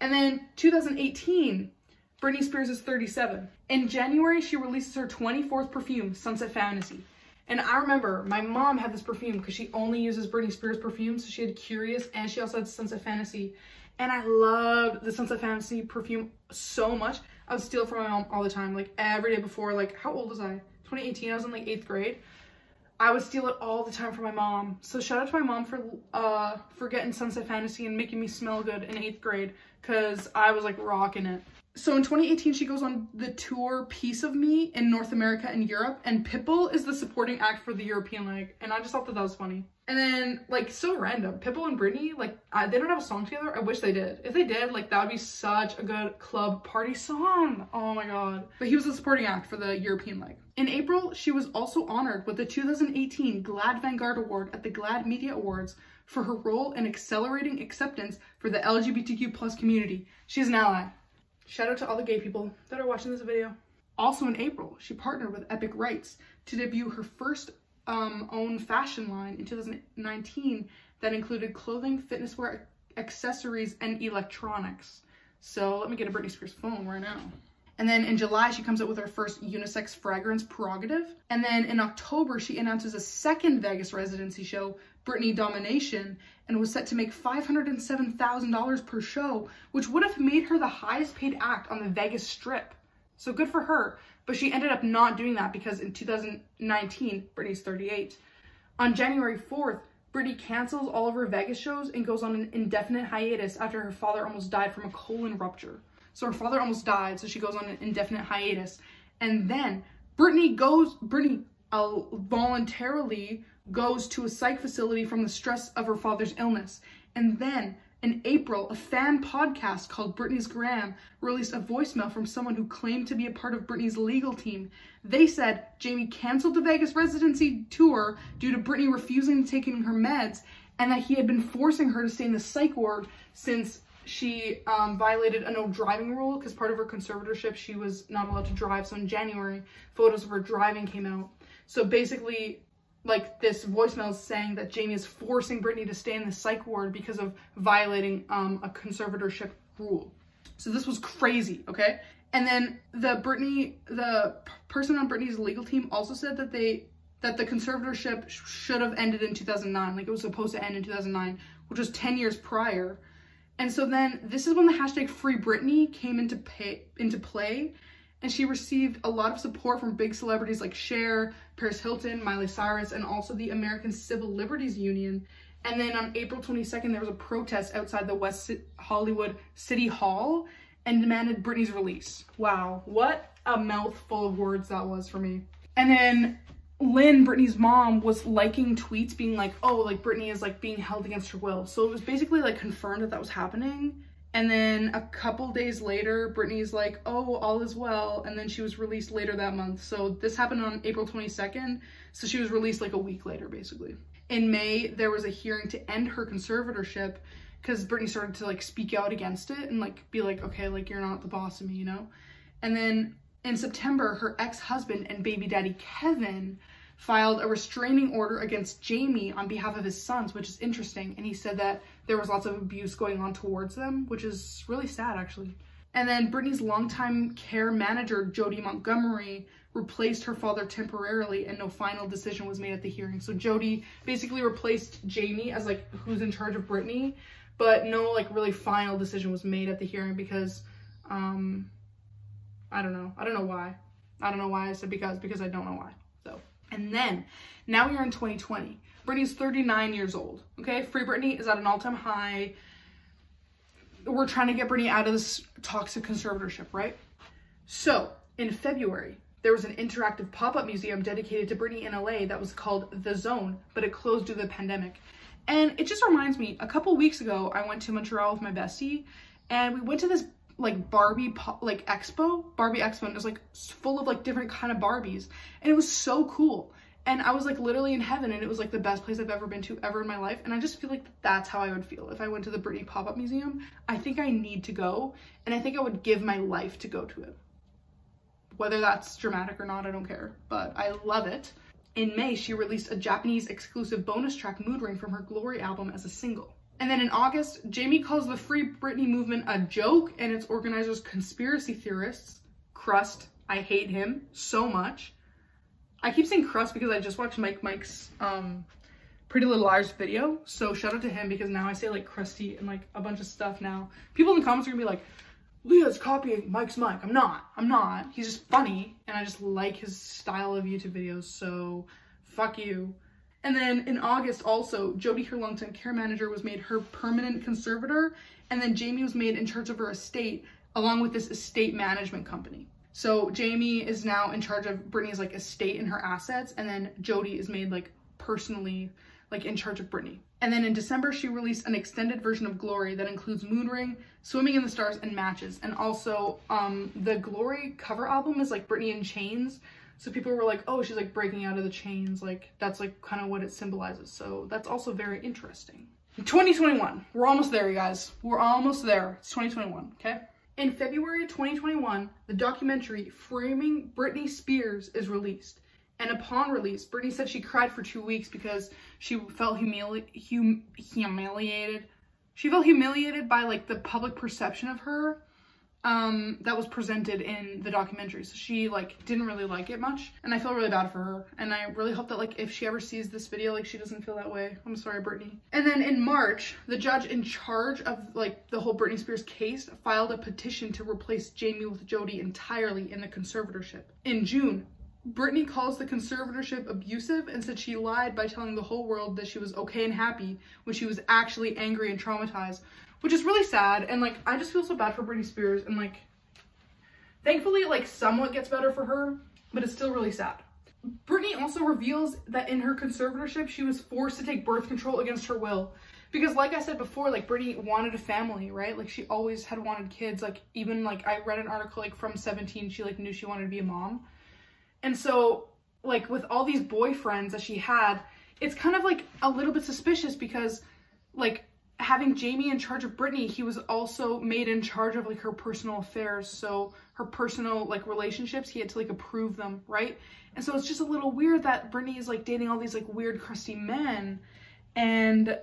And then 2018, Britney Spears is 37. In January, she releases her 24th perfume, Sunset Fantasy. And I remember my mom had this perfume because she only uses Britney Spears perfume. So she had Curious and she also had Sunset Fantasy. And I loved the Sunset Fantasy perfume so much. I would steal it from my mom all the time, like every day before, like, how old was I? 2018, I was in like 8th grade. I would steal it all the time from my mom. So shout out to my mom for getting Sunset Fantasy and making me smell good in 8th grade because I was like rocking it. So in 2018, she goes on the tour Piece of Me in North America and Europe, and Pitbull is the supporting act for the European leg, and I just thought that that was funny. And then, like, so random, Pitbull and Britney, like, they don't have a song together. I wish they did. If they did, like, that would be such a good club party song. Oh my god. But he was the supporting act for the European leg. In April, she was also honored with the 2018 GLAAD Vanguard Award at the GLAAD Media Awards for her role in accelerating acceptance for the LGBTQ+ community. She's an ally. Shout out to all the gay people that are watching this video. Also in April, she partnered with Epic Rights to debut her first own fashion line in 2019 that included clothing, fitness wear, accessories, and electronics. So let me get a Britney Spears phone right now. And then in July, she comes out with her first unisex fragrance, Prerogative. And then in October, she announces a second Vegas residency show, Britney Domination, and was set to make $507,000 per show, which would have made her the highest paid act on the Vegas Strip. So good for her. But she ended up not doing that because in 2019, Britney's 38. On January 4th, Britney cancels all of her Vegas shows and goes on an indefinite hiatus after her father almost died from a colon rupture. So her father almost died, so she goes on an indefinite hiatus. And then Britney voluntarily goes to a psych facility from the stress of her father's illness. And then in April, a fan podcast called Britney's Gram released a voicemail from someone who claimed to be a part of Britney's legal team. They said Jamie canceled the Vegas residency tour due to Britney refusing to take her meds, and that he had been forcing her to stay in the psych ward since she violated a no driving rule because part of her conservatorship, she was not allowed to drive. So in January, photos of her driving came out. So basically, like, this voicemail is saying that Jamie is forcing Britney to stay in the psych ward because of violating a conservatorship rule. So this was crazy, okay? And then the person on Britney's legal team also said that the conservatorship should have ended in 2009. Like, it was supposed to end in 2009, which was 10 years prior. And so then this is when the hashtag Free Britney came into play, and she received a lot of support from big celebrities like Cher, Paris Hilton, Miley Cyrus, and also the American Civil Liberties Union. And then on April 22nd, there was a protest outside the West Hollywood City Hall and demanded Britney's release. Wow, what a mouthful of words that was for me. And then Lynn, Britney's mom, was liking tweets being like, oh, like Britney is like being held against her will. So it was basically like confirmed that that was happening. And then a couple days later, Britney's like, oh, all is well. And then she was released later that month. So this happened on April 22nd. So she was released like a week later, basically. In May, there was a hearing to end her conservatorship because Britney started to like speak out against it and like be like, okay, like you're not the boss of me, you know? And then in September, her ex-husband and baby daddy, Kevin, filed a restraining order against Jamie on behalf of his sons, which is interesting. And he said that there was lots of abuse going on towards them, which is really sad, actually. And then Britney's longtime care manager, Jody Montgomery, replaced her father temporarily, and no final decision was made at the hearing. So Jody basically replaced Jamie as like who's in charge of Britney, but no like really final decision was made at the hearing because I don't know why. I don't know why I said because I don't know why. So, and then now we are in 2020. Britney's 39 years old. Okay, Free Britney is at an all-time high. We're trying to get Britney out of this toxic conservatorship, right? So in February, there was an interactive pop-up museum dedicated to Britney in LA that was called The Zone, but it closed due to the pandemic. And it just reminds me, a couple weeks ago, I went to Montreal with my bestie, and we went to this like Barbie expo, and it was like full of like different kind of Barbies, and it was so cool. And I was like literally in heaven, and it was like the best place I've ever been to ever in my life. And I just feel like that's how I would feel if I went to the Britney pop-up museum. I think I need to go, and I think I would give my life to go to it. Whether that's dramatic or not, I don't care, but I love it. In May, she released a Japanese exclusive bonus track, Mood Ring, from her Glory album as a single. And then in August, Jamie calls the Free Britney movement a joke and its organizers conspiracy theorists. Crust, I hate him so much. I keep saying Crust because I just watched Mike's Pretty Little Liars video. So shout out to him because now I say like Krusty and like a bunch of stuff now. People in the comments are gonna be like, Leah's copying Mike's Mike. I'm not. He's just funny and I just like his style of YouTube videos, so fuck you. And then in August also, Jody, her longtime care manager, was made her permanent conservator, and then Jamie was made in charge of her estate along with this estate management company. So Jamie is now in charge of Britney's like estate and her assets, and then Jody is made like personally like in charge of Britney. And then in December, she released an extended version of Glory that includes Moonring, Swimming in the Stars, and Matches. And also the Glory cover album is like Britney in chains. So people were like, oh, she's like breaking out of the chains. Like that's like kind of what it symbolizes. So that's also very interesting. 2021, we're almost there, you guys. We're almost there. It's 2021, okay? In February 2021, the documentary Framing Britney Spears is released. And upon release, Britney said she cried for 2 weeks because she felt humiliated. She felt humiliated by like the public perception of her that was presented in the documentary. So she like didn't really like it much, and I feel really bad for her. And I really hope that like if she ever sees this video, like she doesn't feel that way. I'm sorry, Britney. And then in March, the judge in charge of like the whole Britney Spears case filed a petition to replace Jamie with Jody entirely in the conservatorship. In June, Britney calls the conservatorship abusive and said she lied by telling the whole world that she was okay and happy when she was actually angry and traumatized, which is really sad. And like, I just feel so bad for Britney Spears, and like, thankfully, like somewhat gets better for her, but it's still really sad. Britney also reveals that in her conservatorship, she was forced to take birth control against her will. Because like I said before, like Britney wanted a family, right? Like she always had wanted kids. Like even like I read an article like from 17, she like knew she wanted to be a mom. And so, like, with all these boyfriends that she had, it's kind of, like, a little bit suspicious because, like, having Jamie in charge of Britney, he was also made in charge of, like, her personal affairs. So, her personal, like, relationships, he had to, like, approve them, right? And so, it's just a little weird that Britney is, like, dating all these, like, weird, crusty men. And,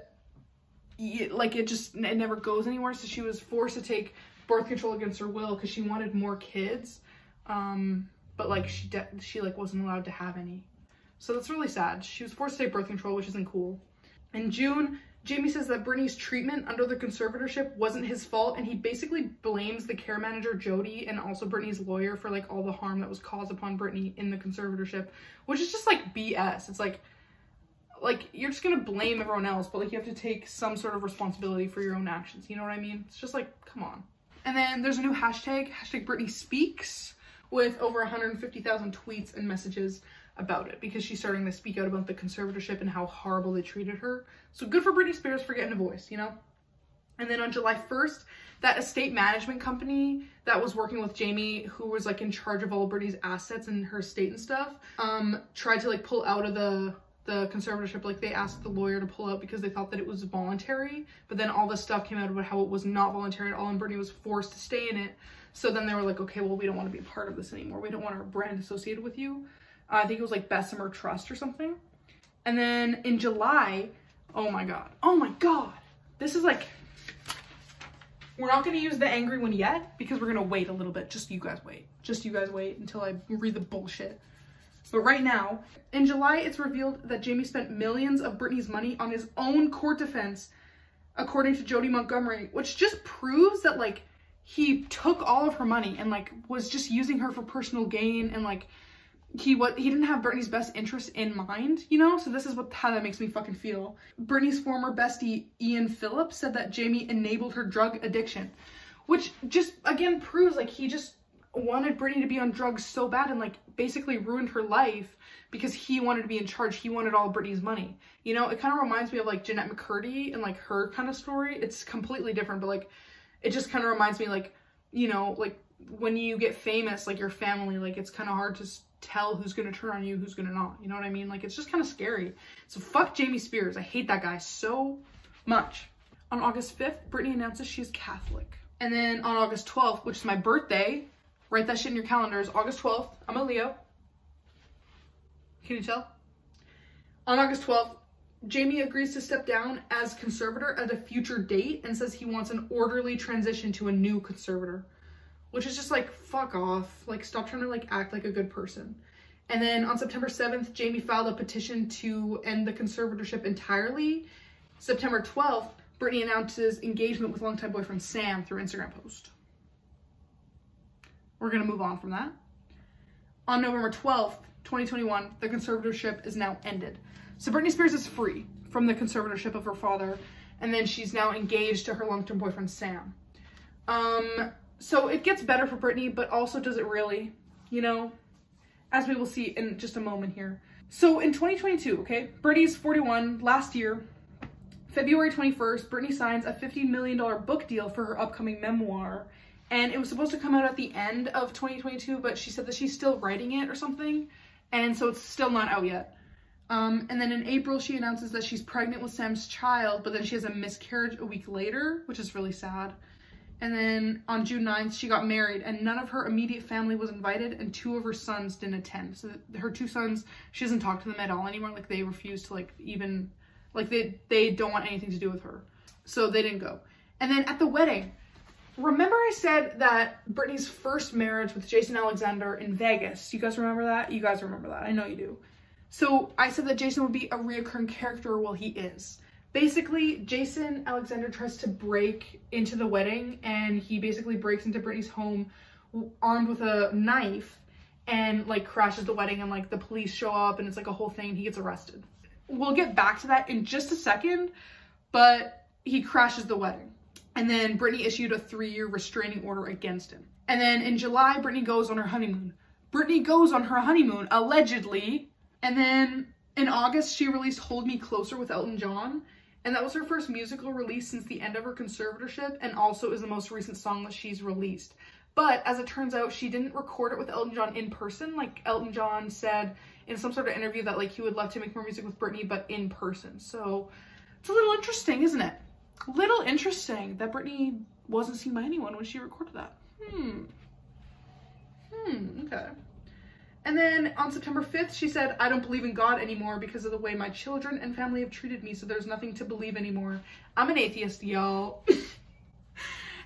like, it never goes anywhere. So, she was forced to take birth control against her will because she wanted more kids. But like she like wasn't allowed to have any. So that's really sad. She was forced to take birth control, which isn't cool. In June, Jamie says that Britney's treatment under the conservatorship wasn't his fault, and he basically blames the care manager Jody and also Britney's lawyer for like all the harm that was caused upon Britney in the conservatorship, which is just like BS. It's like you're just gonna blame everyone else, but like you have to take some sort of responsibility for your own actions. You know what I mean? It's just like, come on. And then there's a new hashtag Britney Speaks, with over 150,000 tweets and messages about it because she's starting to speak out about the conservatorship and how horrible they treated her. So good for Britney Spears for getting a voice, you know? And then on July 1st, that estate management company that was working with Jamie, who was like in charge of all of Britney's assets and her estate and stuff, tried to like pull out of the conservatorship. Like they asked the lawyer to pull out because they thought that it was voluntary, but then all this stuff came out about how it was not voluntary at all and Britney was forced to stay in it. So then they were like, okay, well, we don't want to be a part of this anymore. We don't want our brand associated with you. I think it was like Bessemer Trust or something. And then in July, oh my God. This is like, we're not going to use the angry one yet because we're going to wait a little bit. Just you guys wait until I read the bullshit. But right now, in July, it's revealed that Jamie spent millions of Britney's money on his own court defense, according to Jody Montgomery, which just proves that like, he took all of her money and like was just using her for personal gain, and like he didn't have Britney's best interest in mind, you know? So this is how that makes me fucking feel. Britney's former bestie Ian Phillips said that Jamie enabled her drug addiction, which just again proves like he just wanted Britney to be on drugs so bad and like basically ruined her life because he wanted to be in charge. He wanted all of Britney's money. You know, it kind of reminds me of like Jeanette McCurdy and like her kind of story. It's completely different, but like it just kind of reminds me, like, you know, like when you get famous, like your family, like it's kind of hard to tell who's going to turn on you, who's going to not. You know what I mean? Like it's just kind of scary. So fuck Jamie Spears. I hate that guy so much. On August 5th, Britney announces she's Catholic. And then on August 12th, which is my birthday, write that shit in your calendars. August 12th, I'm a Leo. Can you tell? On August 12th, Jamie agrees to step down as conservator at a future date and says he wants an orderly transition to a new conservator, which is just like, fuck off. Like, stop trying to like act like a good person. And then on September 7th, Jamie filed a petition to end the conservatorship entirely. September 12th, Britney announces engagement with longtime boyfriend Sam through Instagram post. We're gonna move on from that. On November 12th, 2021, the conservatorship is now ended. So Britney Spears is free from the conservatorship of her father, and then she's now engaged to her long-term boyfriend Sam. So it gets better for Britney, but also does it really? You know, as we will see in just a moment here. So in 2022, okay, Britney's 41, last year, February 21st, Britney signs a $50 million book deal for her upcoming memoir. And it was supposed to come out at the end of 2022, but she said that she's still writing it or something. And so it's still not out yet. And then in April, she announces that she's pregnant with Sam's child, but then she has a miscarriage a week later, which is really sad. And then on June 9th, she got married, and none of her immediate family was invited, and 2 of her sons didn't attend. So her 2 sons, she doesn't talk to them at all anymore. Like, they refuse to, like, even, like, they don't want anything to do with her. So they didn't go. And then at the wedding, remember I said that Britney's first marriage with Jason Alexander in Vegas, you guys remember that? You guys remember that. I know you do. So I said that Jason would be a reoccurring character. Well, he is. Basically, Jason Alexander tries to break into the wedding, and he basically breaks into Britney's home armed with a knife and like crashes the wedding, and like the police show up and it's like a whole thing and he gets arrested. We'll get back to that in just a second, but he crashes the wedding. And then Britney issued a 3-year restraining order against him. And then in July, Britney goes on her honeymoon. Britney goes on her honeymoon, allegedly. And then in August, she released Hold Me Closer with Elton John. And that was her first musical release since the end of her conservatorship, and also is the most recent song that she's released. But as it turns out, she didn't record it with Elton John in person. Like Elton John said in some sort of interview that like he would love to make more music with Britney, but in person. So it's a little interesting, isn't it? A little interesting that Britney wasn't seen by anyone when she recorded that. Okay. And then on September 5th, she said, I don't believe in God anymore because of the way my children and family have treated me, so there's nothing to believe anymore. I'm an atheist, y'all.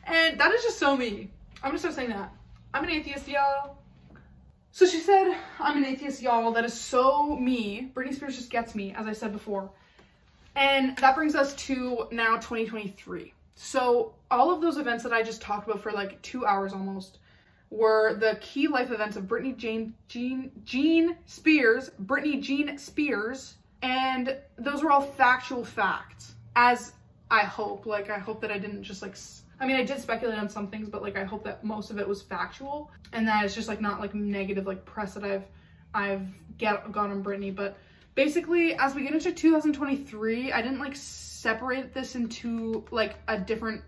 And that is just so me. I'm gonna start saying that. I'm an atheist, y'all. So she said, I'm an atheist, y'all. That is so me. Britney Spears just gets me, as I said before. And that brings us to now 2023. So all of those events that I just talked about for like 2 hours almost were the key life events of Britney Jean Spears, and those were all factual facts, as I hope. Like, I hope that I didn't just like, I mean, I did speculate on some things, but like, I hope that most of it was factual, and that it's just like not like negative like press that I've got on Britney. But basically, as we get into 2023, I didn't like separate this into like a different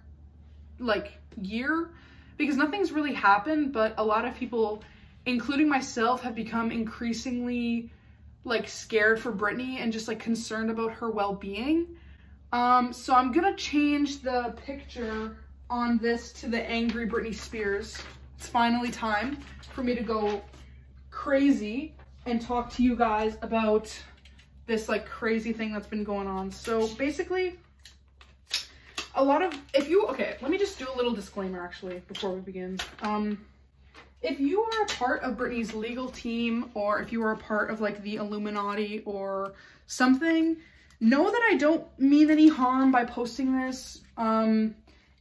like year, because nothing's really happened, but a lot of people, including myself, have become increasingly like scared for Britney and just like concerned about her well-being. So I'm gonna change the picture on this to the angry Britney Spears. It's finally time for me to go crazy and talk to you guys about this like crazy thing that's been going on. So basically, a lot of, okay, let me just do a little disclaimer actually before we begin. If you are a part of Britney's legal team, or if you are a part of like the Illuminati or something, know that I don't mean any harm by posting this.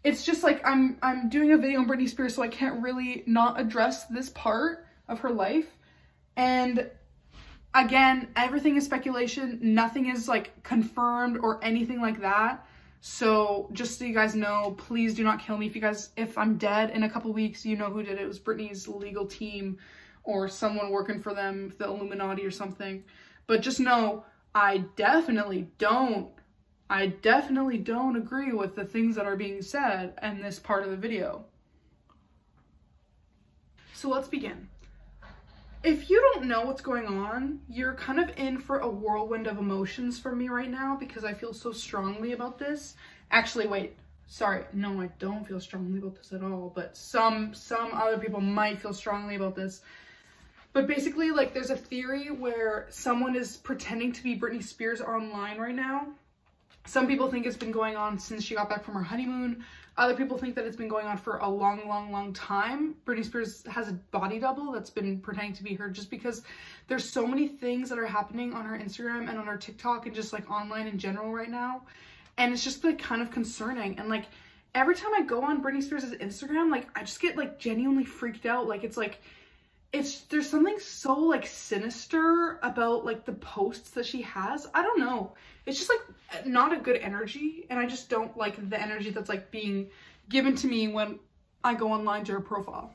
It's just like I'm doing a video on Britney Spears, so I can't really not address this part of her life. And again, everything is speculation. Nothing is like confirmed or anything like that. So just so you guys know, please do not kill me. If I'm dead in a couple weeks, you know who did it. It was Britney's legal team or someone working for them, the Illuminati or something. But just know, I definitely don't agree with the things that are being said in this part of the video. So let's begin. If you don't know what's going on, you're kind of in for a whirlwind of emotions from me right now, because I feel so strongly about this. Actually, wait, sorry, no, I don't feel strongly about this at all, but some other people might feel strongly about this. But basically, like, there's a theory where someone is pretending to be Britney Spears online right now. Some people think it's been going on since she got back from her honeymoon. Other people think that it's been going on for a long time. Britney Spears has a body double that's been pretending to be her, just because there's so many things that are happening on her Instagram and on her TikTok and just like online in general right now. And it's just like kind of concerning. And like every time I go on Britney Spears' Instagram, like I just get like genuinely freaked out. Like there's something so like sinister about like the posts that she has. I don't know. It's just like not a good energy, and I just don't like the energy that's like being given to me when I go online to her profile.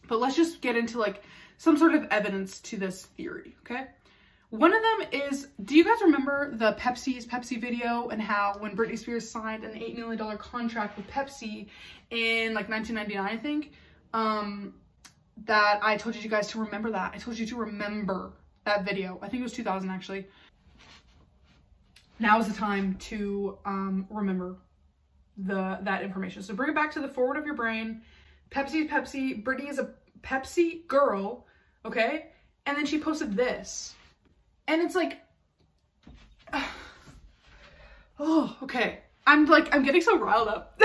But let's just get into like some sort of evidence to this theory, okay? One of them is, do you guys remember the Pepsi video and how when Britney Spears signed an $8 million contract with Pepsi in like 1999, I think, that I told you guys to remember that. I told you to remember that video. I think it was 2000 actually. Now is the time to remember that information. So bring it back to the forward of your brain. Pepsi is Pepsi. Britney is a Pepsi girl, okay? And then she posted this. And it's like, oh, okay. I'm getting so riled up.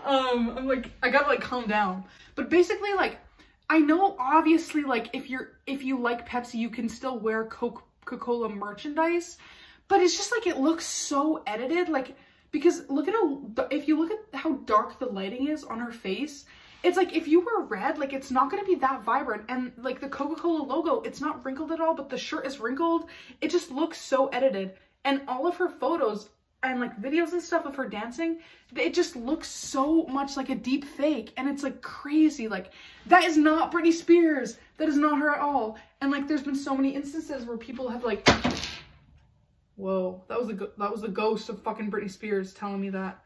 I'm like, I gotta like calm down. But basically, like, I know obviously like if you like Pepsi, you can still wear Coca-Cola merchandise, but it's just like it looks so edited, like, because look at if you look at how dark the lighting is on her face, it's like if you were red, like it's not going to be that vibrant. And like the Coca-Cola logo, it's not wrinkled at all, but the shirt is wrinkled. It just looks so edited. And all of her photos and like videos and stuff of her dancing, it just looks so much like a deep fake. And it's like crazy. Like that is not Britney Spears. That is not her at all. And like there's been so many instances where people have like, whoa, that was the ghost of fucking Britney Spears telling me that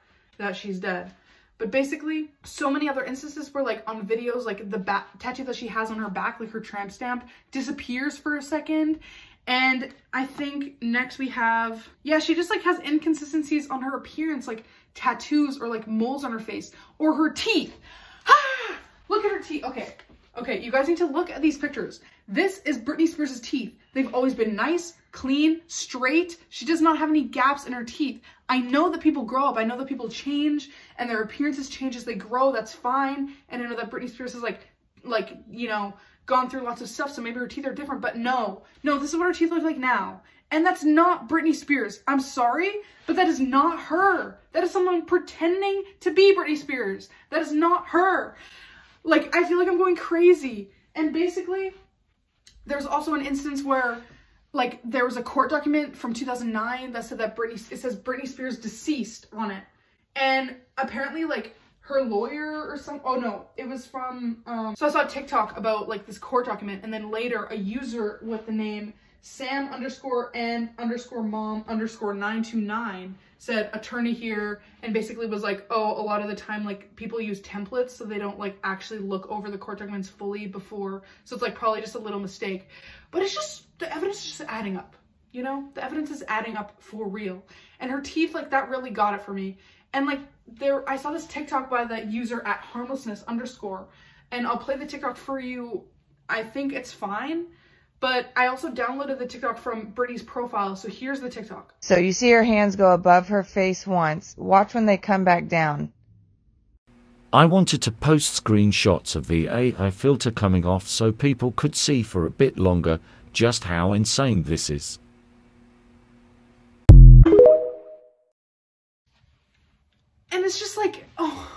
she's dead. But basically, so many other instances where like on videos, like the tattoo that she has on her back, like her tramp stamp, disappears for a second. And I think next we have, yeah, she just like has inconsistencies on her appearance, like tattoos or like moles on her face or her teeth. Ah, look at her teeth. Okay, you guys need to look at these pictures. This is Britney Spears' teeth. They've always been nice, clean, straight. She does not have any gaps in her teeth. I know that people grow up. I know that people change and their appearances change as they grow. That's fine. And I know that Britney Spears is like, you know, gone through lots of stuff. So maybe her teeth are different, but no, this is what her teeth look like now. And that's not Britney Spears. I'm sorry, but that is not her. That is someone pretending to be Britney Spears. That is not her. Like, I feel like I'm going crazy. And basically, there's also an instance where, like, there was a court document from 2009 that said that it says Britney Spears deceased on it. And apparently, like, her lawyer or some, oh no, it was from, so I saw a TikTok about, like, this court document, and then later a user with the name Sam_and_mom_929 said attorney here, and basically was like, oh, a lot of the time like people use templates so they don't like actually look over the court documents fully before, so it's like probably just a little mistake. But it's just, the evidence is just adding up, you know? The evidence is adding up for real. And her teeth, like, that really got it for me. And like I saw this TikTok by the user @harmlessness_, and I'll play the TikTok for you. I think it's fine. But I also downloaded the TikTok from Britney's profile, so here's the TikTok. So you see her hands go above her face once. Watch when they come back down. I wanted to post screenshots of the AI filter coming off so people could see for a bit longer just how insane this is. And it's just like, oh,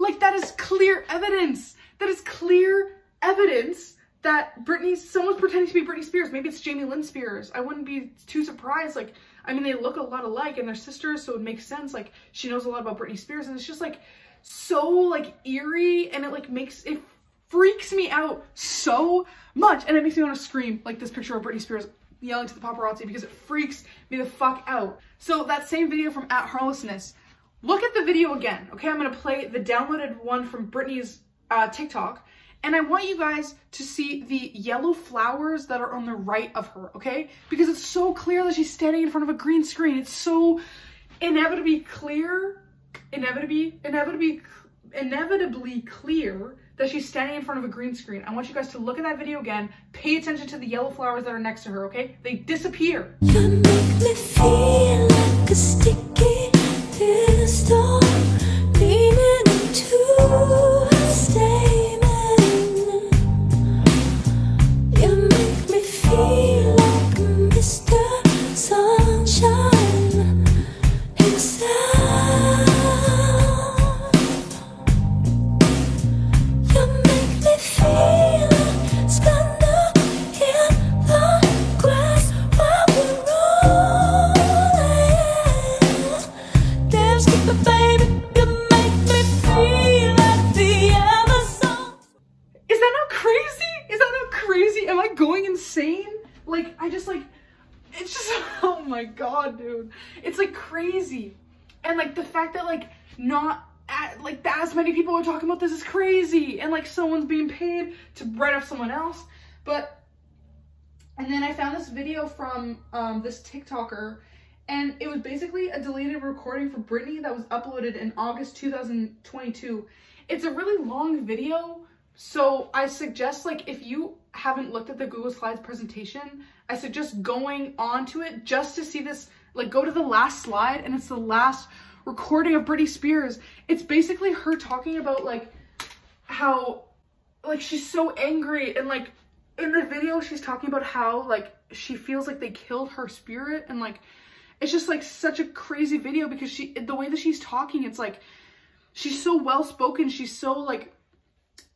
like that is clear evidence. That is clear evidence that someone's pretending to be Britney Spears. Maybe it's Jamie Lynn Spears. I wouldn't be too surprised. Like, I mean, they look a lot alike and they're sisters, so it makes sense. Like, she knows a lot about Britney Spears, and it's just like so like eerie, and it freaks me out so much, and it makes me want to scream like this picture of Britney Spears yelling to the paparazzi because it freaks me the fuck out. So that same video from @harmlessness, look at the video again, okay? I'm gonna play the downloaded one from Britney's TikTok. And I want you guys to see the yellow flowers that are on the right of her, okay? Because it's so clear that she's standing in front of a green screen. It's so inevitably clear that she's standing in front of a green screen. I want you guys to look at that video again. Pay attention to the yellow flowers that are next to her, okay? They disappear. You make me feel like a sticky pistol leaning into a statement. You make me feel like Mr. Sunshine himself. You make me feel like splendor in the grass while we're rolling. Damn, skipper baby, you make me feel like the Amazon. Is that not crazy? Is that not crazy? Am I going insane? Like, it's just, oh my god, dude. It's like crazy. And like the fact that like not like as many people are talking about this is crazy. And like someone's being paid to write off someone else. And then I found this video from this TikToker, and it was basically a deleted recording for Britney that was uploaded in August 2022. It's a really long video, so I suggest, like, if you haven't looked at the Google Slides presentation, I suggest going on to it just to see this. Like, go to the last slide, and it's the last recording of Britney Spears. It's basically her talking about, like, how, like, she's so angry, and, like, in the video, she's talking about how, like, she feels like they killed her spirit, and, like, it's just, like, such a crazy video because the way that she's talking, it's, like, she's so well-spoken, she's so, like,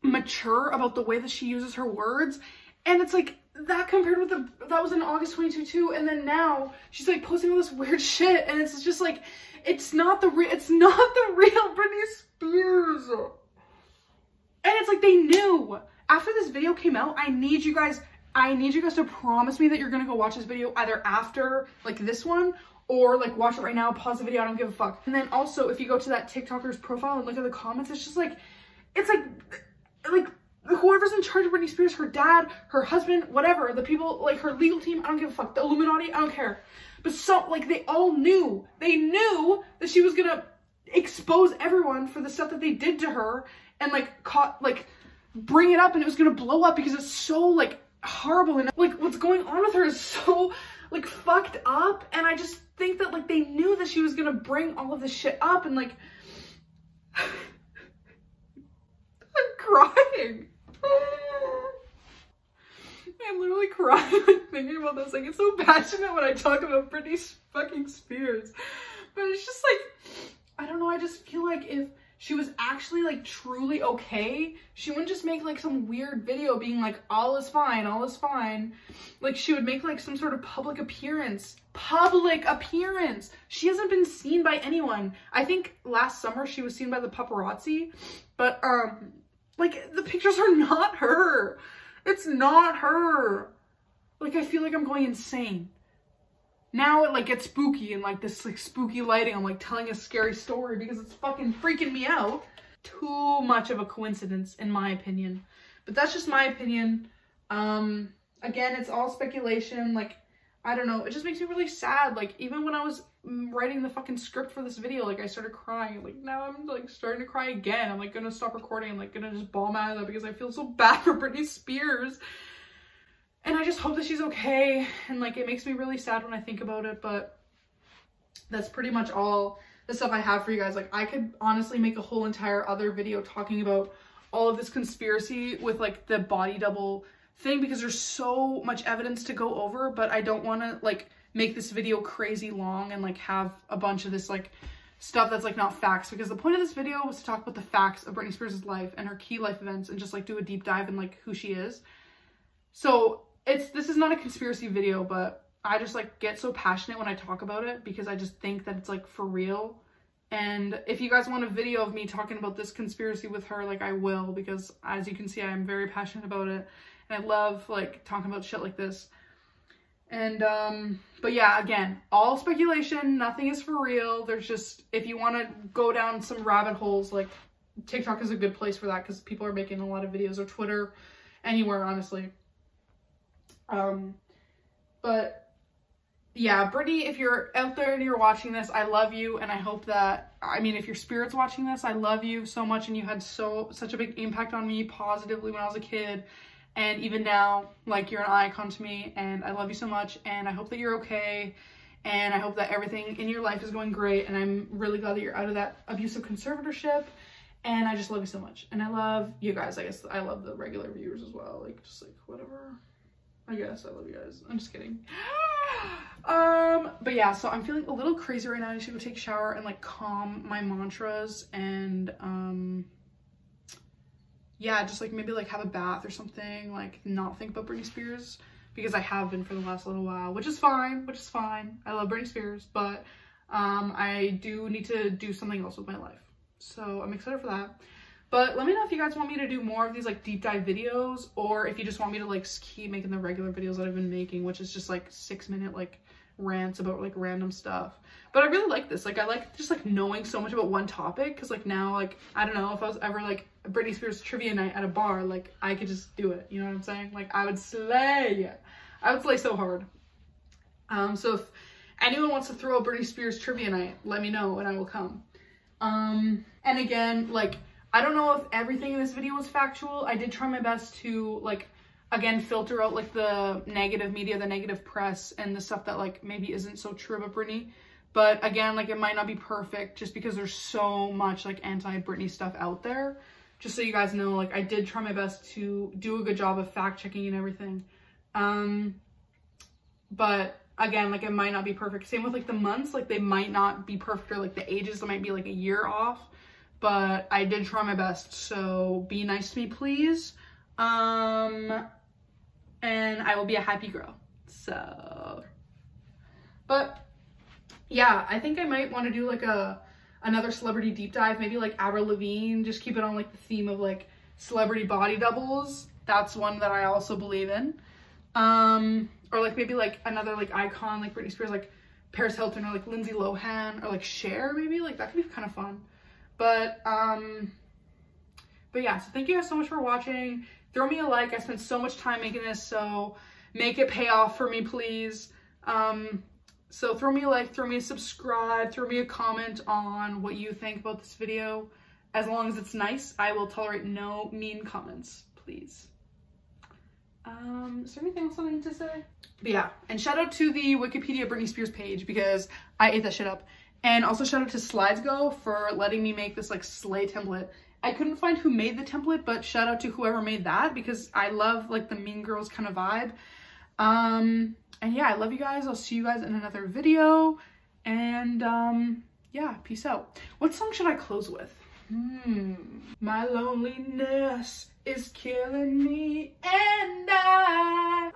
mature about the way that she uses her words, and it's, like, that compared with that was in August 2022, and then now she's, like, posting all this weird shit, and it's just, like, it's not the real Britney Spears. And it's like they knew. After this video came out, I need you guys to promise me that you're gonna go watch this video either after like this one or like watch it right now, pause the video, I don't give a fuck. And then also if you go to that TikToker's profile and look at the comments, it's just like, it's like whoever's in charge of Britney Spears, her dad, her husband, whatever, the people, like her legal team, I don't give a fuck. The Illuminati, I don't care. But so, like, they all knew. They knew that she was gonna expose everyone for the stuff that they did to her and, like, bring it up, and it was gonna blow up because it's so, like, horrible. And, like, what's going on with her is so, like, fucked up. And I just think that, like, they knew that she was gonna bring all of this shit up, and, like, I'm crying. I'm literally crying like thinking about this. Like, it's so passionate when I talk about Britney fucking Spears. But it's just like, I don't know, I just feel like if she was actually like truly okay, she wouldn't just make like some weird video being like, all is fine, all is fine. Like, she would make like some sort of public appearance. She hasn't been seen by anyone. I think last summer she was seen by the paparazzi, but like, the pictures are not her. It's not her. Like, I feel like I'm going insane. Now it, like, gets spooky and, like, this, like, spooky lighting. I'm, like, telling a scary story because it's fucking freaking me out. Too much of a coincidence, in my opinion. But that's just my opinion. Again, it's all speculation. Like, I don't know. It just makes me really sad. Like, even when I was writing the fucking script for this video, like, I started crying. Like, now I'm, like, starting to cry again. I'm, like, gonna stop recording. I'm, like, gonna just bawl my eyes out because I feel so bad for Britney Spears. And I just hope that she's okay. And, like, it makes me really sad when I think about it. But that's pretty much all the stuff I have for you guys. Like, I could honestly make a whole entire other video talking about all of this conspiracy with, like, the body double thing because there's so much evidence to go over, but I don't want to, like, make this video crazy long and, like, have a bunch of this, like, stuff that's, like, not facts, because the point of this video was to talk about the facts of Britney Spears' life and her key life events and just, like, do a deep dive in, like, who she is. So this is not a conspiracy video, but I just, like, get so passionate when I talk about it because I just think that it's, like, for real. And if you guys want a video of me talking about this conspiracy with her, like, I will, because as you can see, I am very passionate about it. And I love, like, talking about shit like this. And, but yeah, again, all speculation, nothing is for real. There's just, if you want to go down some rabbit holes, like, TikTok is a good place for that because people are making a lot of videos, or Twitter, anywhere, honestly. But yeah, Brittany, if you're out there and you're watching this, I love you, and I hope that, I mean, if your spirit's watching this, I love you so much, and you had such a big impact on me positively when I was a kid, and even now, like, you're an icon to me, and I love you so much, and I hope that you're okay, and I hope that everything in your life is going great, and I'm really glad that you're out of that abusive conservatorship, and I just love you so much, and I love you guys. I guess I love the regular viewers as well, like, just, like, whatever. I guess I love you guys. I'm just kidding. But yeah, so I'm feeling a little crazy right now. I should go take a shower and like calm my mantras and yeah, just like maybe like have a bath or something, like not think about Britney Spears, because I have been for the last little while, which is fine, I love Britney Spears, but I do need to do something else with my life. So I'm excited for that. But let me know if you guys want me to do more of these like deep dive videos, or if you just want me to like keep making the regular videos that I've been making, which is just like 6-minute like rants about like random stuff. But I really like this. Like I like just like knowing so much about one topic, because like now, like I don't know, if I was ever like a Britney Spears trivia night at a bar, like I could just do it, you know what I'm saying? Like I would slay. I would slay so hard. So if anyone wants to throw a Britney Spears trivia night, let me know and I will come. And again, like I don't know if everything in this video was factual. I did try my best to like, again, filter out like the negative media, the negative press, and the stuff that like maybe isn't so true about Britney. But again, like it might not be perfect just because there's so much like anti-Britney stuff out there. Just so you guys know, like I did try my best to do a good job of fact checking and everything. But again, like it might not be perfect. Same with like the months, like they might not be perfect, or like the ages, might be like a year off. But I did try my best, so be nice to me, please. And I will be a happy girl. So, but yeah, I think I might want to do like another celebrity deep dive, maybe like Avril Lavigne, just keep it on like the theme of like celebrity body doubles. That's one that I also believe in. Or like maybe like another like icon like Britney Spears, like Paris Hilton, or like Lindsay Lohan, or like Cher, maybe. Like that could be kind of fun. But yeah, so thank you guys so much for watching. Throw me a like. I spent so much time making this, so make it pay off for me, please. So throw me a like, throw me a subscribe, throw me a comment on what you think about this video. As long as it's nice, I will tolerate no mean comments, please. Is there anything else I need to say? But yeah, and shout out to the Wikipedia Britney Spears page, because I ate that shit up. And also shout out to SlidesGo for letting me make this like sleigh template. I couldn't find who made the template, but shout out to whoever made that, because I love like the Mean Girls kind of vibe. And yeah, I love you guys. I'll see you guys in another video. And yeah, peace out. What song should I close with? My loneliness is killing me, and I